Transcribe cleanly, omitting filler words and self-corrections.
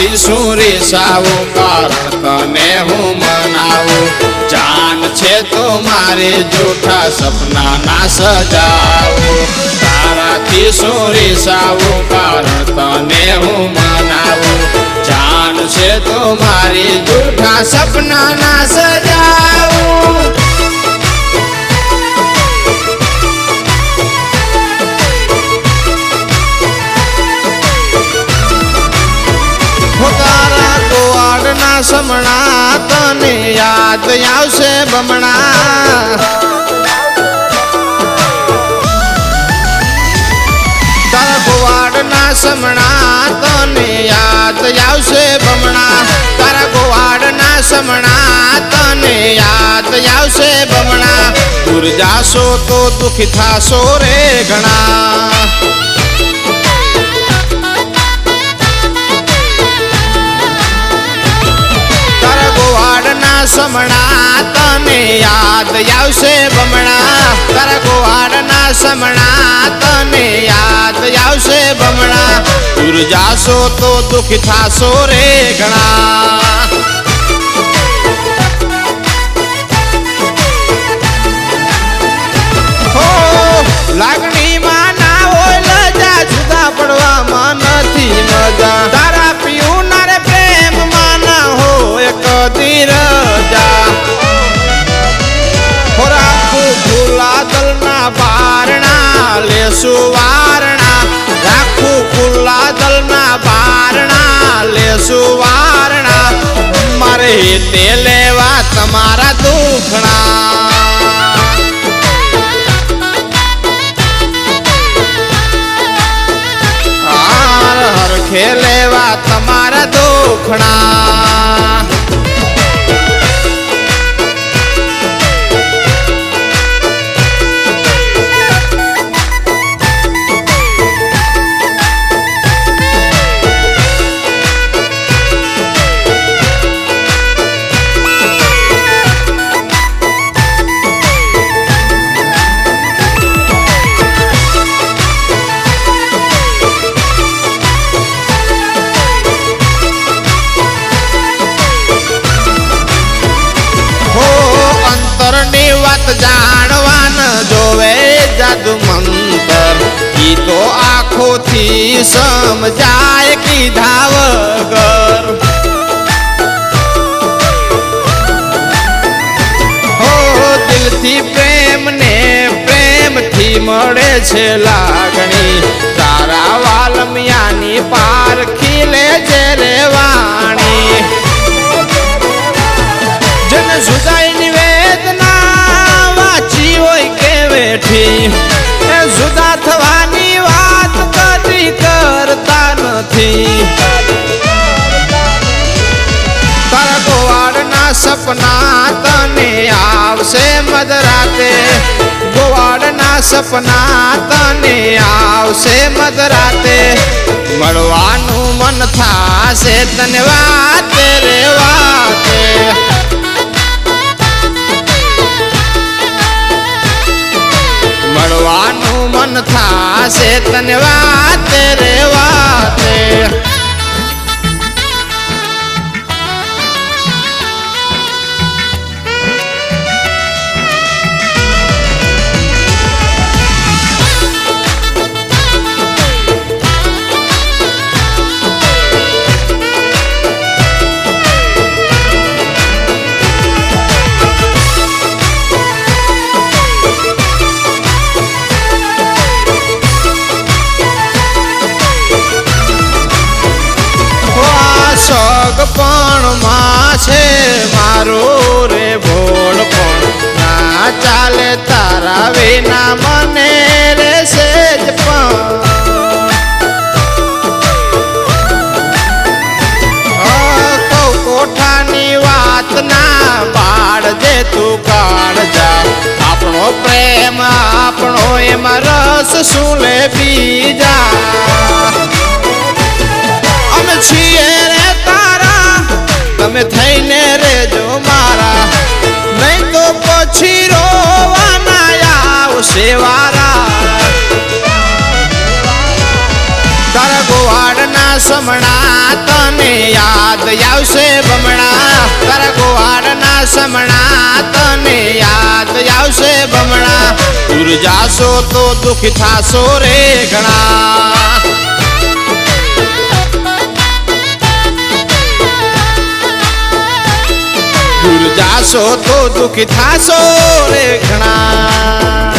તારાથી શું રીસાવું કારણ તને હું મનાવું જાન છે તો મારે જૂઠા સપના ના સજાવું તારાથી શું રીસાવું કારણ તને હું મનાવું જાન છે તો મારી જૂઠા સપના ના સજાવું તારા ગોવાડના સમણા તને યાદ આવશે બમણા તારા ગોવાડના સમણા તને યાદ આવશે બમણા તારા ગોવાડના સમણા તને યાદ આવશે બમણા દૂર જાશો તો દુખી થાશો રે ઘણા સમણા તને યાદ આવશે બમણા તારા ગોવાડના સમણા તને યાદ આવશે બમણા દૂર જાશો તો દુખી થાશો રે ઘણા હો લાગણીમાં ના હોય લજા જુદા પડવામાં નથી મજા તારા પીવું ના રે પ્રેમમાં ના હોય કદી દલના બારણા લેશું વારણા રાખું ખુલ્લા દલના બારણા લેશું વારણા મારે તે લેવા તમારા દુખણા હરખે લેવા તમારા દુખણા જાણવાન જોવે જાદુ મંતર ઈ તો આંખોથી સમજાય કીધા વગર હો દિલથી પ્રેમ ને પ્રેમથી મળે છે લાગણી તારા વાલમિયાની પારખી લે છે રે વાણી જન સુધાઈની વેદના જુદા થવાની વાત કદી કરતા નથી તારા ગોવાડના સપના તને આવશે મધરાતે ગોવાડના સપના તને આવશે મધરાતે મળવાનું મન થાશે તને વાતે રે વાતે મળવાનું મન થાશે તને વાતે રે વાતે સગપણમાં છે મારો રે ભોળ પણ ના ચાલે તારા વિના મને રે સેજ પણ કોઠાની વાત ના પાડજે તું કાળજા આપણો પ્રેમ આપણો એમાં રસ શું લે બીજા અમે છીએ રે તારા તમે થઈને રેજો મારા નહીં તો પછી રોવાના આવશે વારા તારા ગોવાડના સમણા તને યાદ આવશે બમણા તારા ગોવાળના સમણા તને યાદ આવશે બમણા દૂર જાશો તો દુઃખ થાશો રે ઘણા દૂર જાશો તો દુઃખ થાશો રે ઘણા